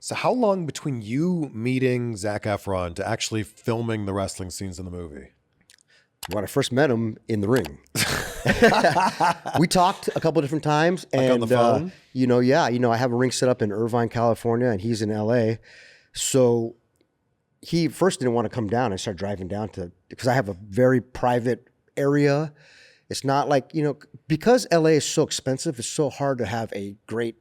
So how long between you meeting Zac Efron to actually filming the wrestling scenes in the movie? When I first met him in the ring. We talked a couple of different times, and like on the phone? I have a ring set up in Irvine, California, and he's in LA. So he first didn't want to come down. I started driving down because I have a very private area. It's not like, because LA is so expensive, it's so hard to have a great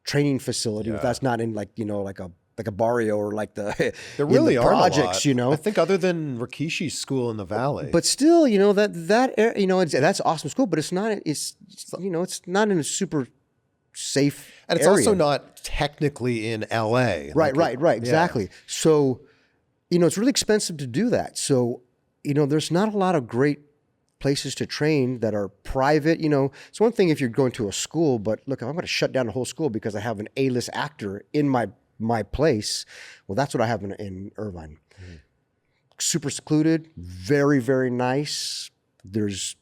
training facility if that's not in like a barrio or like the there really the are projects, I think other than Rikishi's school in the Valley. But still, that's awesome school, but it's not in a super safe and it's area. also not technically in LA. Right, exactly. So, it's really expensive to do that. So, there's not a lot of great places to train that are private. It's one thing if you're going to a school, but look, if I'm going to shut down the whole school because I have an A-list actor in my place, well, that's what I have in Irvine. Mm-hmm. Super secluded, very, very nice. There's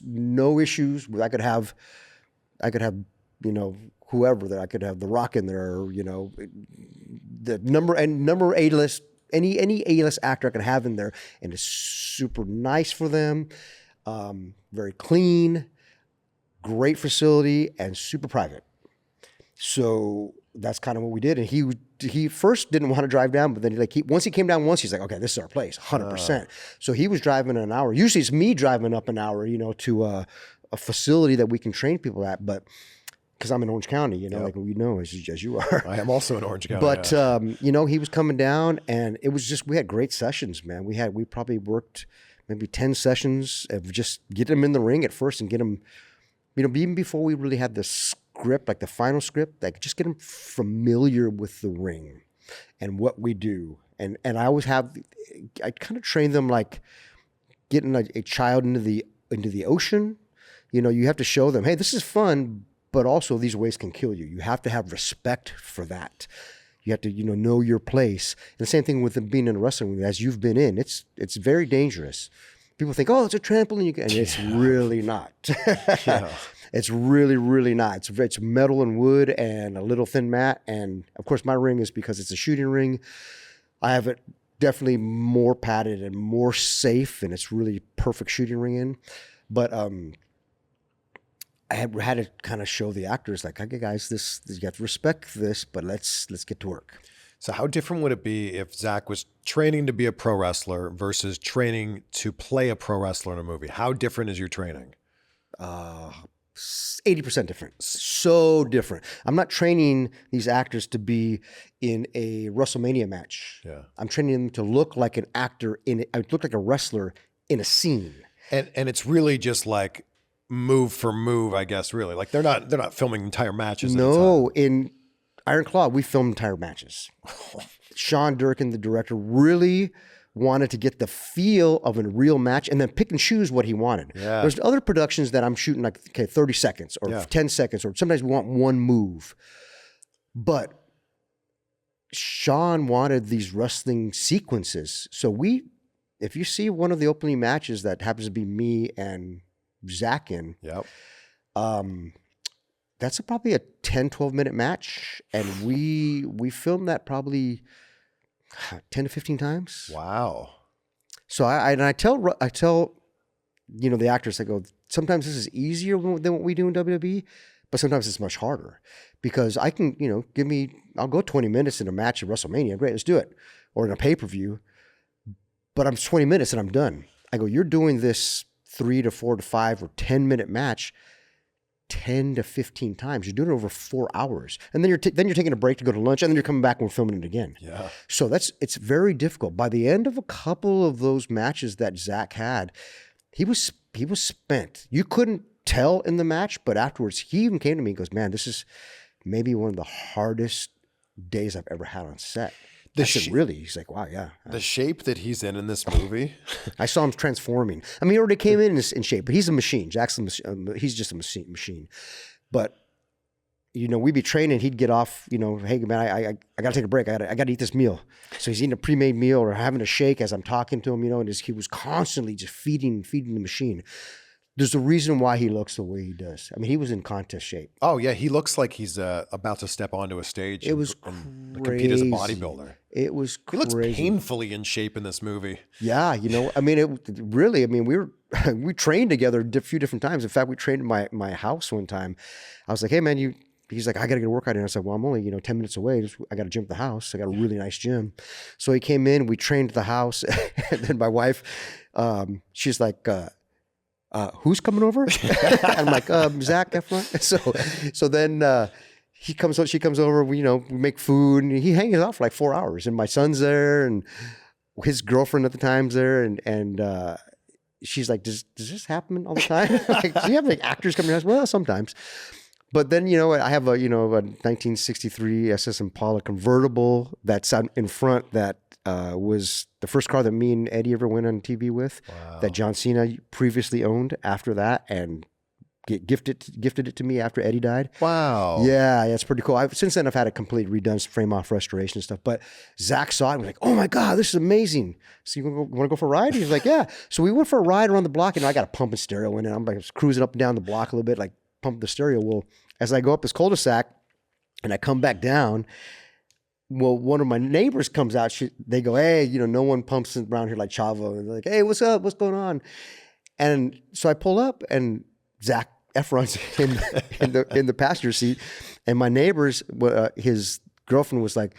no issues. I could have whoever that I could have The Rock in there, or, the number A-list, any A-list actor I could have in there, and it's super nice for them. Very clean, great facility, and super private. So that's kind of what we did. And he first didn't want to drive down, but then once he came down once, he's like, okay, this is our place, 100%. So he was driving an hour. Usually it's me driving up an hour, to a facility that we can train people at, but because I'm in Orange County, like as you are. I am also in Orange County. But he was coming down, and it was just, we had great sessions, man. We probably worked maybe 10 sessions of just getting him in the ring at first and get him, even before we really had the script, like the final script, like just get them familiar with the ring and what we do. And I always I kind of train them like getting a child into the ocean. You have to show them, hey, this is fun, but also these waves can kill you. You have to have respect for that. You have to, know your place. And the same thing with being in a wrestling ring, as you've been in, it's very dangerous. People think, oh, it's a trampoline, and it's really not. It's really, really not. It's metal and wood and a little thin mat. And of course, my ring is, because it's a shooting ring, I have it definitely more padded and more safe, and it's really perfect shooting ring in. But I had to kind of show the actors, like, okay, guys, you have to respect this, but let's get to work. So how different would it be if Zac was training to be a pro wrestler versus training to play a pro wrestler in a movie? How different is your training? 80% different. So different. I'm not training these actors to be in a WrestleMania match. Yeah. I'm training them to look like an actor look like a wrestler in a scene. And it's really just like move for move, I guess, really. Like they're not filming entire matches. No, in Iron Claw, we filmed entire matches. Sean Durkin, the director, really wanted to get the feel of a real match and then pick and choose what he wanted. Yeah. There's other productions that I'm shooting like, 30 seconds or 10 seconds, or sometimes we want one move. But Sean wanted these wrestling sequences. So if you see one of the opening matches that happens to be me and Zac in, that's probably a 10, 12-minute match. And we filmed that probably 10 to 15 times. Wow. So I tell the actors, I go, sometimes this is easier than what we do in WWE, but sometimes it's much harder, because I can, I'll go 20 minutes in a match at WrestleMania. Great, let's do it. Or in a pay-per-view, but I'm 20 minutes and I'm done. I go, you're doing this 3 to 4 to 5 or 10-minute match 10 to 15 times. You're doing it over 4 hours. And then you're taking a break to go to lunch, and then you're coming back and we're filming it again. Yeah. So it's very difficult. By the end of a couple of those matches that Zac had, he was spent. You couldn't tell in the match, but afterwards he even came to me and goes, man, this is maybe one of the hardest days I've ever had on set. Really? He's like, wow, yeah. The shape that he's in this movie. I saw him transforming. I mean, he already came in shape, but he's a machine. Jackson, he's just a machine. But, we'd be training, he'd get off, hey, man, I got to take a break. I got to eat this meal. So he's eating a pre-made meal or having a shake as I'm talking to him, and he was constantly just feeding the machine. there's a reason why he looks the way he does. I mean, he was in contest shape. Oh yeah, he looks like he's about to step onto a stage. It was and compete as a bodybuilder. It was He looks crazy. painfully in shape in this movie. Yeah, you know, I mean, we trained together a few different times. In fact, we trained at my house one time. I was like, hey man, he's like, I got to get a workout in. I said, well, I'm only, 10 minutes away. I got to gym at the house. I got a really nice gym. So he came in, we trained at the house. And then my wife, she's like, who's coming over? I'm like, Zac Efron. So then she comes over, we make food, and he hangs out for like 4 hours. And my son's there, and his girlfriend at the time's there, and she's like, does this happen all the time? Like, do you have like actors coming to your house? Well, sometimes. But then, I have a 1963 SS Impala convertible that's out in front that was the first car that me and Eddie ever went on TV with. Wow. That John Cena previously owned after that and gifted it to me after Eddie died. Wow. Yeah, it's pretty cool. Since then, I've had a complete redone frame off restoration and stuff. But Zach saw it and was like, oh my God, this is amazing. So you want to go for a ride? He's like, yeah. So we went for a ride around the block, and I got a pumping stereo in it. I'm like cruising up and down the block a little bit, like pump the stereo. Well, as I go up this cul-de-sac and I come back down, well, one of my neighbors comes out. They go, hey, no one pumps around here like Chavo. And they're like, hey, what's up? What's going on? And so I pull up, and Zac Efron's in the passenger seat, and my neighbor's his girlfriend was like,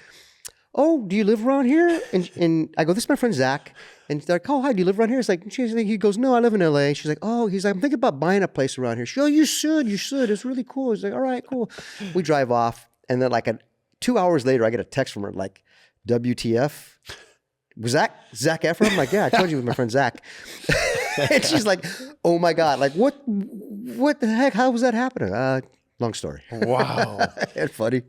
oh, do you live around here? And I go, this is my friend Zach. And they're like, oh, hi, do you live around here? It's like, he goes, no, I live in LA. She's like, oh, he's like, I'm thinking about buying a place around here. She's like, oh, you should. It's really cool. He's like, all right, cool. We drive off. And then like 2 hours later, I get a text from her like, WTF? Was that Zac Efron? I'm like, yeah, I told you it was my friend Zach. And she's like, oh my God, like what the heck? How was that happening? Long story. Wow. It's funny.